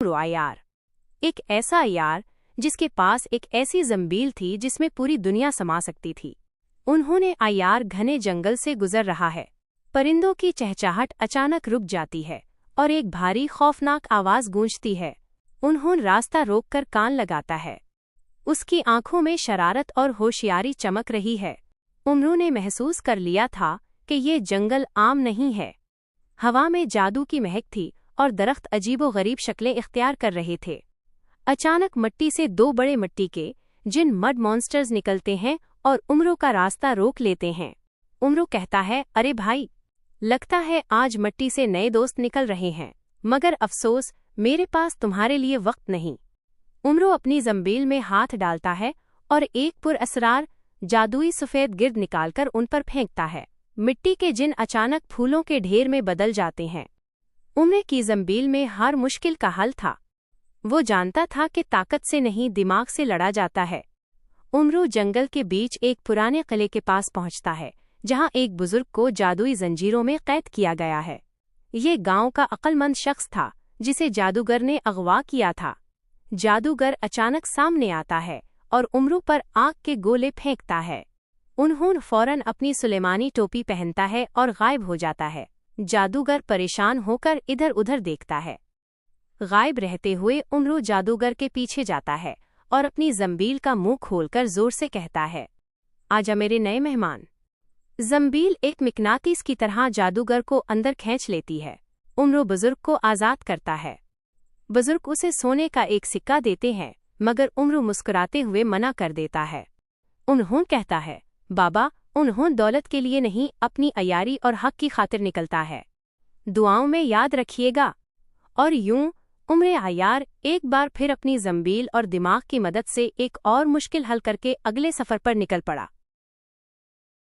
उमरो अय्यार। एक ऐसा अय्यार जिसके पास एक ऐसी जंबील थी जिसमें पूरी दुनिया समा सकती थी। उन्होंने अय्यार घने जंगल से गुजर रहा है। परिंदों की चहचहाट अचानक रुक जाती है और एक भारी खौफनाक आवाज गूंजती है। उन्होंने रास्ता रोककर कान लगाता है। उसकी आंखों में शरारत और होशियारी चमक रही है। उमरो ने महसूस कर लिया था कि ये जंगल आम नहीं है। हवा में जादू की महक थी और दरख्त अजीबो-गरीब शक्लें इख्तियार कर रहे थे। अचानक मिट्टी से दो बड़े मिट्टी के जिन मड मॉन्स्टर्स निकलते हैं और उमरो का रास्ता रोक लेते हैं। उमरो कहता है, अरे भाई, लगता है आज मिट्टी से नए दोस्त निकल रहे हैं, मगर अफसोस मेरे पास तुम्हारे लिए वक्त नहीं। उमरो अपनी जंबील में हाथ डालता है और एक पुरअसरार जादुई सफ़ेद गिर्द निकालकर उन पर फेंकता है। मिट्टी के जिन अचानक फूलों के ढेर में बदल जाते हैं। उमरो की जंबील में हर मुश्किल का हल था। वो जानता था कि ताकत से नहीं, दिमाग से लड़ा जाता है। उमरो जंगल के बीच एक पुराने किले के पास पहुंचता है, जहां एक बुजुर्ग को जादुई जंजीरों में कैद किया गया है। ये गांव का अक्लमंद शख्स था जिसे जादूगर ने अगवा किया था। जादूगर अचानक सामने आता है और उमरो पर आग के गोले फेंकता है। उन्होंने फौरन अपनी सुलेमानी टोपी पहनता है और गायब हो जाता है। जादूगर परेशान होकर इधर उधर देखता है। गायब रहते हुए उमरो जादूगर के पीछे जाता है और अपनी जंबील का मुंह खोलकर जोर से कहता है, आजा मेरे नए मेहमान। जंबील एक मिकनातीस की तरह जादूगर को अंदर खींच लेती है। उमरो बुजुर्ग को आज़ाद करता है। बुजुर्ग उसे सोने का एक सिक्का देते हैं, मगर उमरो मुस्कुराते हुए मना कर देता है। उन्होंने कहता है, बाबा, उन्होंने दौलत के लिए नहीं, अपनी अयारी और हक की खातिर निकलता है। दुआओं में याद रखिएगा। और यूं उमरो अय्यार एक बार फिर अपनी जंबील और दिमाग की मदद से एक और मुश्किल हल करके अगले सफर पर निकल पड़ा।